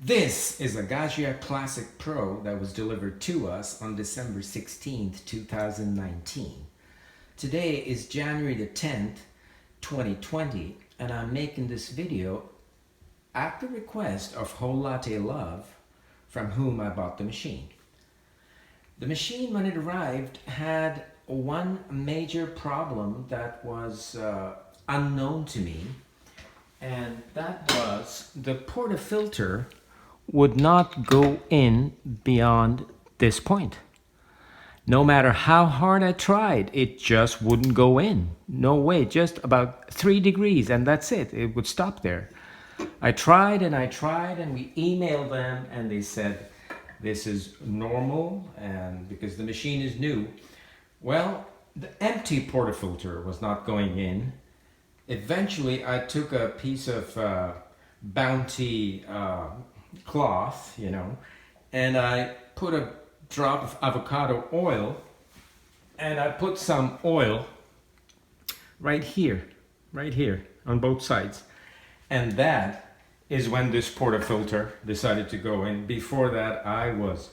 This is a Gaggia Classic Pro that was delivered to us on December 16th, 2019. Today is January the 10th, 2020, and I'm making this video at the request of Whole Latte Love, from whom I bought the machine. The machine, when it arrived, had one major problem that was unknown to me, and that was the portafilter would not go in beyond this point. No matter how hard I tried, it just wouldn't go in. No way, just about 3 degrees, and that's it. It would stop there. I tried, and we emailed them, and they said, this is normal, and because the machine is new. Well, the empty portafilter was not going in. Eventually, I took a piece of Bounty cloth, and I put a drop of avocado oil, and I put some oil right here on both sides, and that is when this portafilter decided to go in. Before that, I was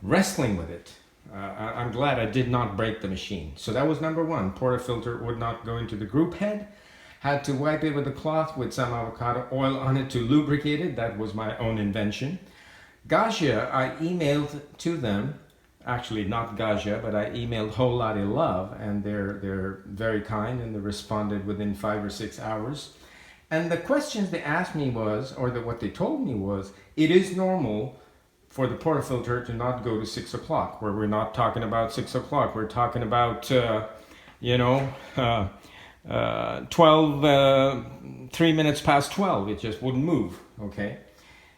wrestling with it. I'm glad I did not break the machine. So that was number one. Portafilter would not go into the group head. Had to wipe it with a cloth with some avocado oil on it to lubricate it. That was my own invention. Gaggia, I emailed to them, actually not Gaggia, but I emailed Whole Latte Love, and they're very kind, and they responded within 5 or 6 hours. And the questions they asked me was, what they told me was, it is normal for the portafilter to not go to 6 o'clock, where we're not talking about 6 o'clock, we're talking about, 3 minutes past 12, it just wouldn't move, okay?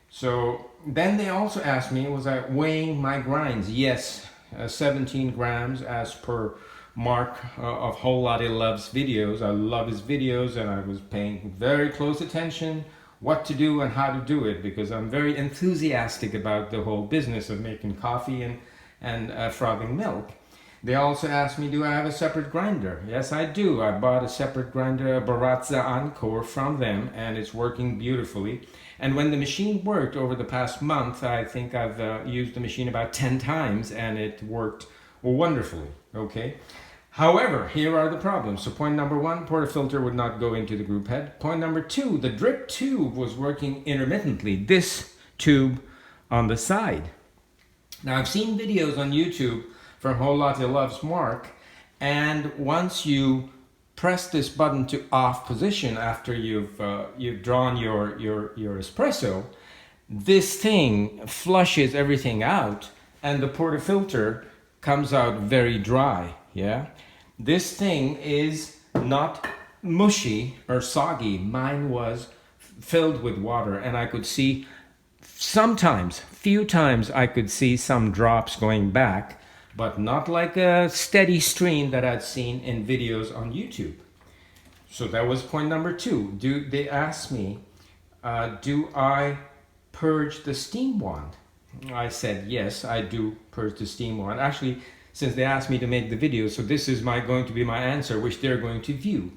So then they also asked me, was I weighing my grinds? Yes, 17 grams as per Mark of Whole Latte Love's videos. I love his videos, and I was paying very close attention what to do and how to do it, because I'm very enthusiastic about the whole business of making coffee and frothing milk. They also asked me, do I have a separate grinder? Yes, I do. I bought a separate grinder, a Baratza Encore, from them, and it's working beautifully. And when the machine worked over the past month, I think I've used the machine about 10 times, and it worked wonderfully, okay? However, here are the problems. So point number one, portafilter would not go into the group head. Point number two, the drip tube was working intermittently, this tube on the side. Now, I've seen videos on YouTube from Whole Latte Love's Mark, and once you press this button to off position after you've drawn your espresso, this thing flushes everything out, and the portafilter comes out very dry. Yeah, this thing is not mushy or soggy. Mine was filled with water, and I could see few times I could see some drops going back, but not like a steady stream that I'd seen in videos on YouTube. So that was point number two. They asked me, do I purge the steam wand? I said, yes, I do purge the steam wand. Actually, since they asked me to make the video, so this is going to be my answer, which they're going to view.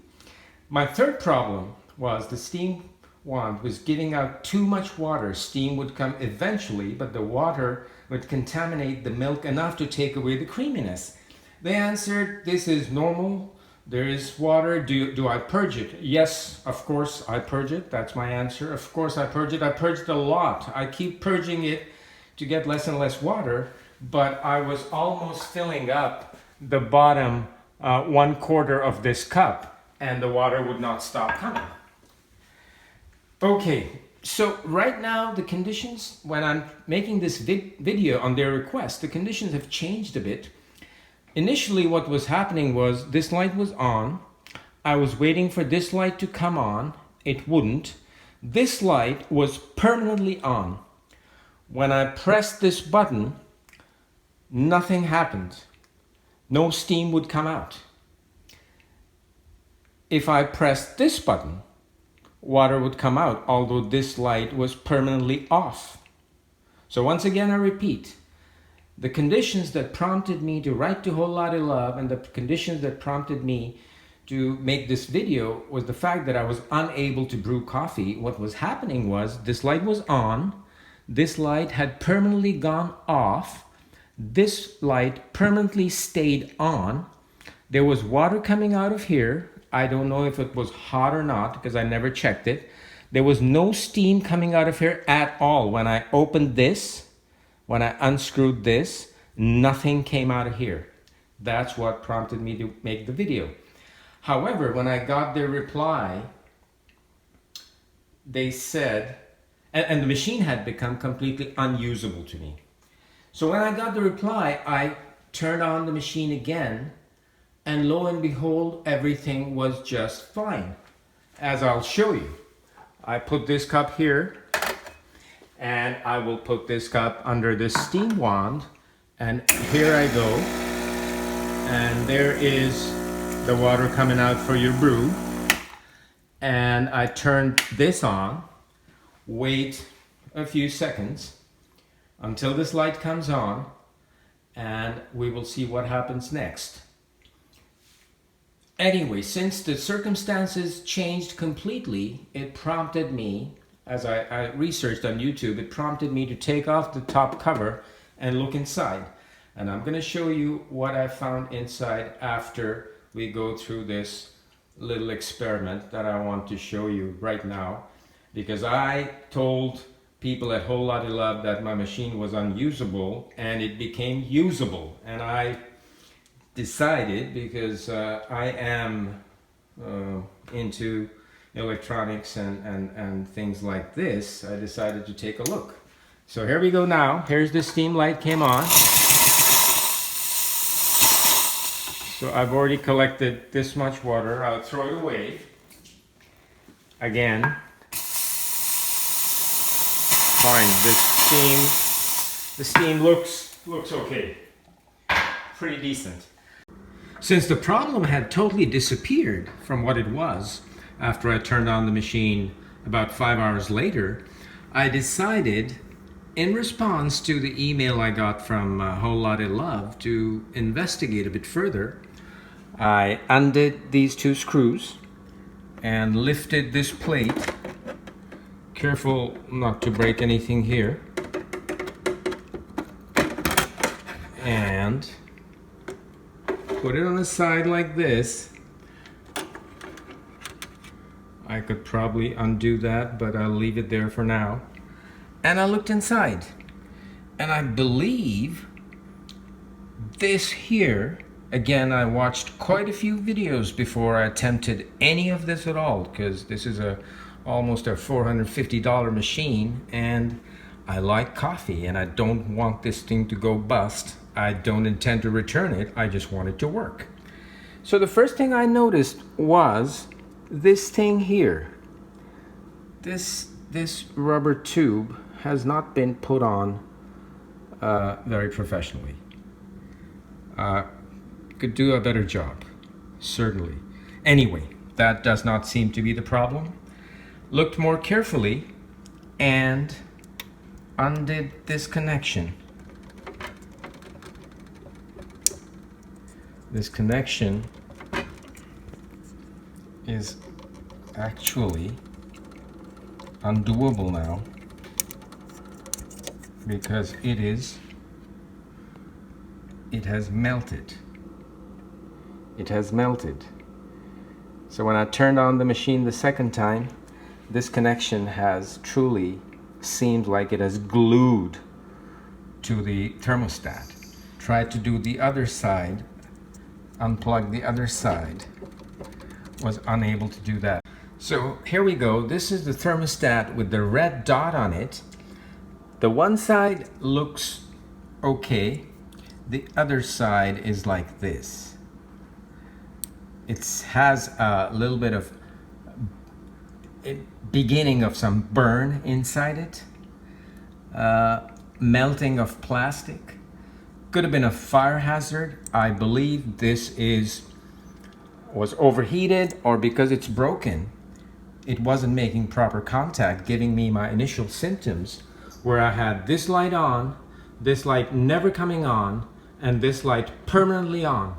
My third problem was the steam wand was giving out too much water. Steam would come eventually, but the water would contaminate the milk enough to take away the creaminess. They answered, this is normal. There is water. Do I purge it? Yes, of course I purge it. That's my answer. Of course I purge it. I purged a lot. I keep purging it to get less and less water, but I was almost filling up the bottom 1/4 of this cup, and the water would not stop coming. Okay, so right now the conditions, when I'm making this video on their request, the conditions have changed a bit. Initially what was happening was this light was on. I was waiting for this light to come on. It wouldn't. This light was permanently on. When I pressed this button, nothing happened. No steam would come out. If I pressed this button, water would come out, although this light was permanently off. So once again, I repeat, the conditions that prompted me to write to Whole Latte Love and the conditions that prompted me to make this video was the fact that I was unable to brew coffee. What was happening was this light was on, This light had permanently gone off. This light permanently stayed on. There was water coming out of here. I don't know if it was hot or not because I never checked it. There was no steam coming out of here at all. When I opened this, when I unscrewed this, nothing came out of here. That's what prompted me to make the video. However, when I got their reply, they said, and the machine had become completely unusable to me. So when I got the reply, I turned on the machine again, and lo and behold, everything was just fine, as I'll show you. I put this cup here, and I will put this cup under this steam wand, and here I go, and there is the water coming out for your brew. And I turned this on, wait a few seconds until this light comes on, and we will see what happens next. Anyway, since the circumstances changed completely, it prompted me, as I researched on YouTube, it prompted me to take off the top cover and look inside. And I'm going to show you what I found inside after we go through this little experiment that I want to show you right now, because I told people at Whole Lotta Love that my machine was unusable, and it became usable. And I decided, because I am into electronics and things like this, I decided to take a look. So here we go now. Here's the steam light came on. So I've already collected this much water. I'll throw it away. Again, fine. The steam looks okay. Pretty decent. Since the problem had totally disappeared from what it was after I turned on the machine about 5 hours later, I decided, in response to the email I got from Whole Lotta Love, to investigate a bit further. I undid these two screws and lifted this plate. Careful not to break anything here. And put it on the side like this. I could probably undo that, but I'll leave it there for now. And I looked inside, and I believe this here, again, I watched quite a few videos before I attempted any of this at all, because this is almost a $450 machine, and I like coffee, and I don't want this thing to go bust. I don't intend to return it. I just want it to work. So the first thing I noticed was this thing here. This rubber tube has not been put on very professionally. Could do a better job, certainly. Anyway, that does not seem to be the problem. Looked more carefully and undid this connection. This connection is actually undoable now, because it has melted. It has melted. So when I turned on the machine the second time, this connection has truly seemed like it has glued to the thermostat. Tried to do the other side, unplug the other side, was unable to do that. So here we go. This is the thermostat with the red dot on it. The one side looks okay. The other side is like this. It has a little bit of beginning of some burn inside it. Melting of plastic. Could have been a fire hazard. I believe this was overheated, or because it's broken, it wasn't making proper contact, giving me my initial symptoms where I had this light on, this light never coming on, and this light permanently on.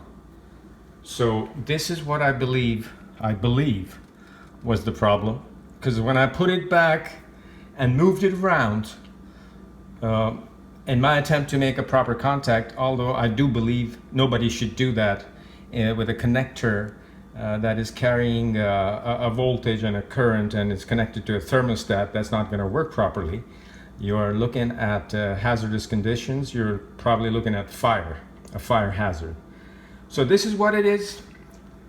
So this is what I believe was the problem, because when I put it back and moved it around, in my attempt to make a proper contact, although I do believe nobody should do that with a connector that is carrying a voltage and a current and is connected to a thermostat, that's not going to work properly. You're looking at hazardous conditions. You're probably looking at fire, a fire hazard. So this is what it is.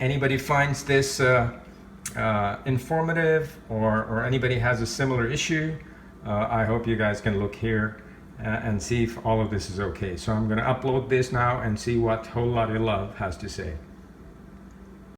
Anybody finds this informative, or anybody has a similar issue, I hope you guys can look here and see if all of this is okay. So I'm going to upload this now and see what Whole Lotta Love has to say.